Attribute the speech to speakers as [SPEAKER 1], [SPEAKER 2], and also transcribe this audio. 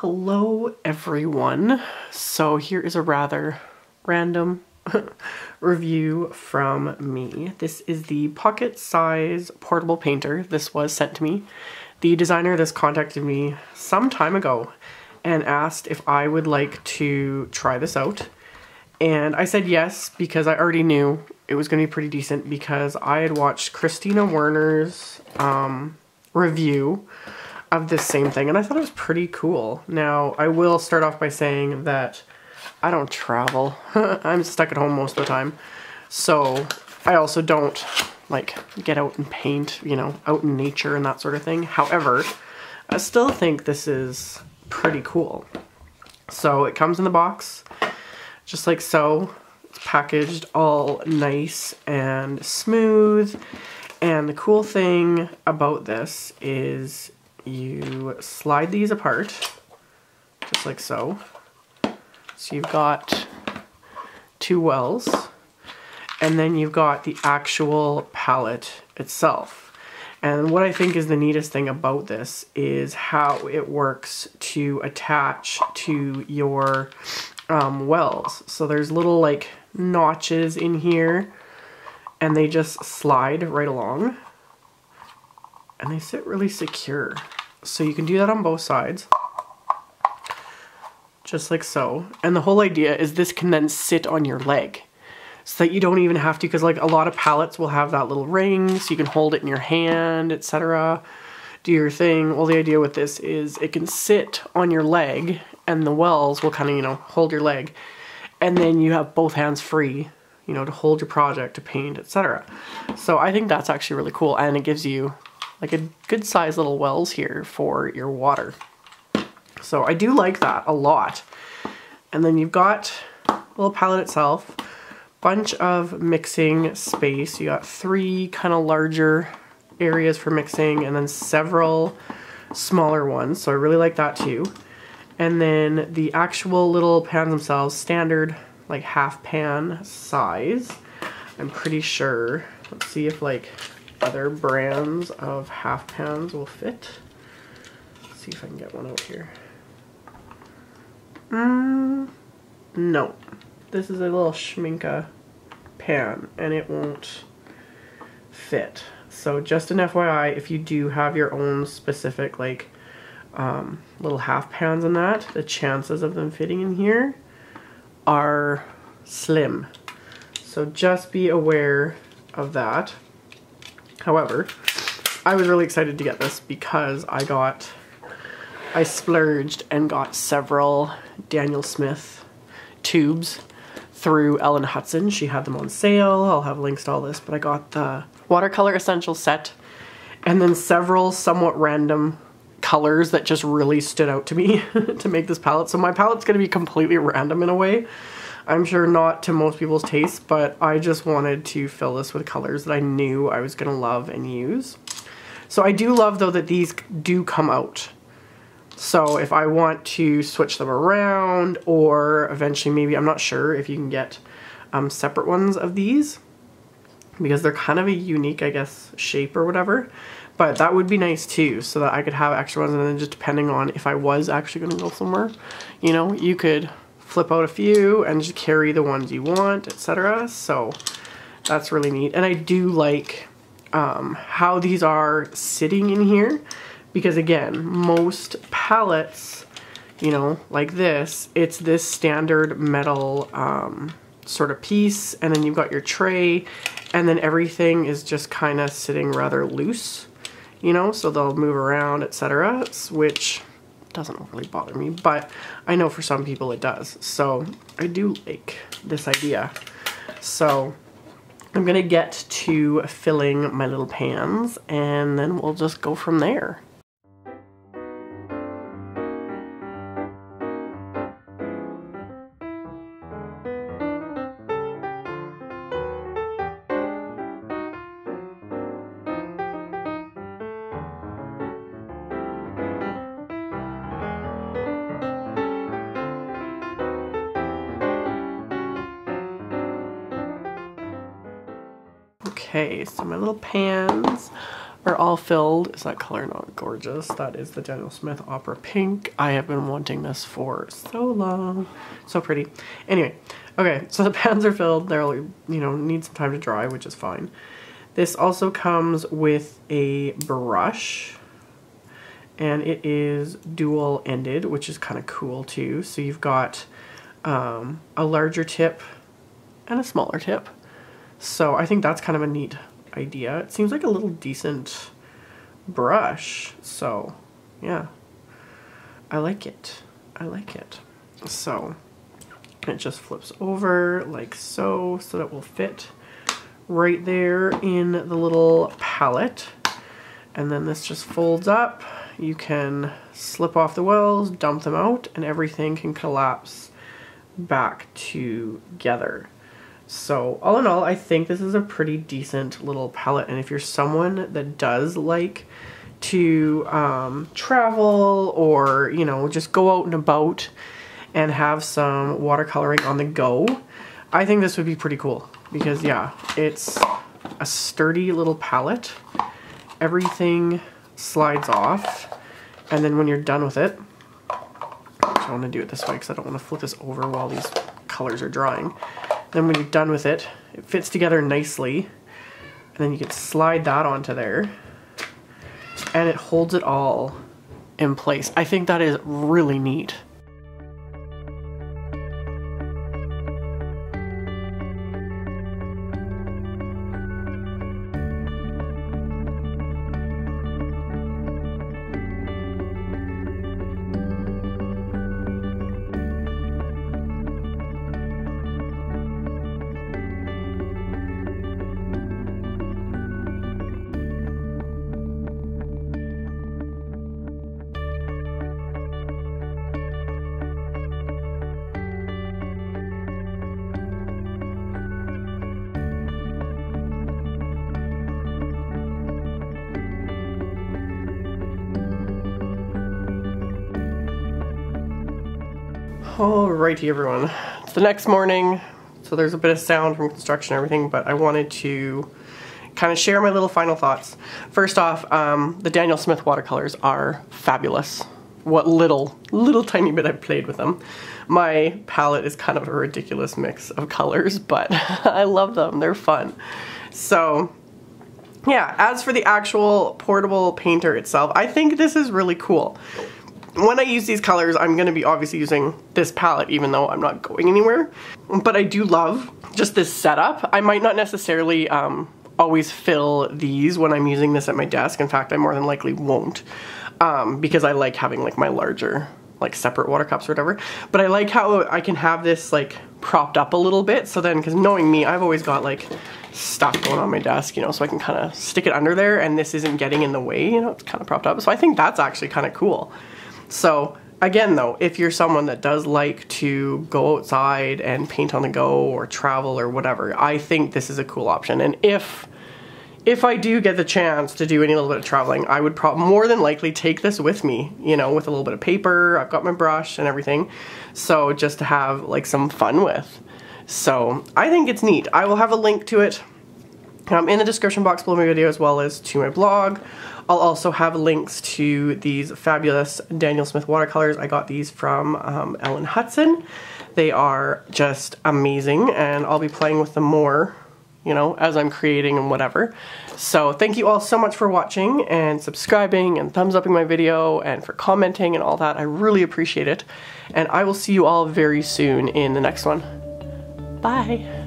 [SPEAKER 1] Hello everyone. So here is a rather random review from me. This is the pocket size portable painter. This was sent to me. The designer of this contacted me some time ago and asked if I would like to try this out. And I said yes, because I already knew it was going to be pretty decent because I had watched Christina Werner's review of this same thing, and I thought it was pretty cool. Now, I will start off by saying that I don't travel. I'm stuck at home most of the time. So I also don't like get out and paint, you know, out in nature and that sort of thing. However, I still think this is pretty cool. So it comes in the box, just like so. It's packaged all nice and smooth. And the cool thing about this is you slide these apart, just like so. So you've got two wells, and then you've got the actual palette itself. And what I think is the neatest thing about this is how it works to attach to your wells. So there's little like notches in here, and they just slide right along. And they sit really secure. So you can do that on both sides. Just like so. And the whole idea is this can then sit on your leg. So that you don't even have to, because like a lot of palettes will have that little ring, so you can hold it in your hand, etc. Do your thing. Well, the idea with this is it can sit on your leg, and the wells will kind of, you know, hold your leg. And then you have both hands free, you know, to hold your project, to paint, etc. So I think that's actually really cool, and it gives you like a good sized little wells here for your water. So I do like that a lot. And then you've got a little palette itself, bunch of mixing space. You got three kind of larger areas for mixing and then several smaller ones. So I really like that too. And then the actual little pans themselves, standard like half pan size. I'm pretty sure. Let's see if like other brands of half pans will fit. Let's see if I can get one out here. No. This is a little Schminka pan and it won't fit. So just an FYI, if you do have your own specific like little half pans and that, the chances of them fitting in here are slim. So just be aware of that. However, I was really excited to get this because I splurged and got several Daniel Smith tubes through Ellen Hudson. She had them on sale. I'll have links to all this, but I got the watercolor essential set and then several somewhat random colors that just really stood out to me to make this palette. So my palette's going to be completely random in a way. I'm sure not to most people's taste, but I just wanted to fill this with colors that I knew I was going to love and use. So I do love though that these do come out. So if I want to switch them around, or eventually maybe, I'm not sure if you can get separate ones of these because they're kind of a unique, I guess, shape or whatever. But that would be nice too, so that I could have extra ones, and then just depending on if I was actually going to go somewhere, you know, you could flip out a few and just carry the ones you want, etc. So that's really neat. And I do like how these are sitting in here, because again, most palettes, you know, like this, it's this standard metal sort of piece, and then you've got your tray, and then everything is just kind of sitting rather loose, you know, so they'll move around, etc., which doesn't really bother me, but I know for some people it does. So I do like this idea. So I'm gonna get to filling my little pans, and then we'll just go from there. Okay, so my little pans are all filled. Is that color not gorgeous? That is the Daniel Smith Opera Pink. I have been wanting this for so long. So pretty. Anyway, okay, so the pans are filled. They'll, you know, need some time to dry, which is fine. This also comes with a brush, and it is dual-ended, which is kind of cool too. So you've got a larger tip and a smaller tip. So I think that's kind of a neat idea. It seems like a little decent brush. So yeah, I like it. I like it. So it just flips over like so, so that it will fit right there in the little palette. And then this just folds up. You can slip off the wells, dump them out, and everything can collapse back together. So all in all, I think this is a pretty decent little palette. And if you're someone that does like to travel, or, you know, just go out and about and have some watercoloring on the go, I think this would be pretty cool. Because yeah, it's a sturdy little palette. Everything slides off. And then when you're done with it, I want to do it this way because I don't want to flip this over while these colors are drying. Then when you're done with it, it fits together nicely. And then you can slide that onto there. And it holds it all in place. I think that is really neat. Alrighty everyone, it's the next morning, so there's a bit of sound from construction and everything, but I wanted to kind of share my little final thoughts. First off, the Daniel Smith watercolors are fabulous. What little tiny bit I've played with them. My palette is kind of a ridiculous mix of colors, but I love them, they're fun. So yeah, as for the actual portable painter itself, I think this is really cool. When I use these colors, I'm going to be obviously using this palette, even though I'm not going anywhere. But I do love just this setup. I might not necessarily always fill these when I'm using this at my desk. In fact, I more than likely won't, because I like having like my larger, like separate water cups or whatever. But I like how I can have this like propped up a little bit. So then, because knowing me, I've always got like stuff going on my desk, you know, so I can kind of stick it under there and this isn't getting in the way, you know, it's kind of propped up. So I think that's actually kind of cool. So again though, if you're someone that does like to go outside and paint on the go or travel or whatever, I think this is a cool option. And if I do get the chance to do any little bit of traveling, I would more than likely take this with me, you know, with a little bit of paper. I've got my brush and everything. So just to have like some fun with. So I think it's neat. I will have a link to it in the description box below my video, as well as to my blog. I'll also have links to these fabulous Daniel Smith watercolors. I got these from Ellen Hudson. They are just amazing, and I'll be playing with them more, you know, as I'm creating and whatever. So thank you all so much for watching and subscribing and thumbs upping my video and for commenting and all that. I really appreciate it. And I will see you all very soon in the next one. Bye.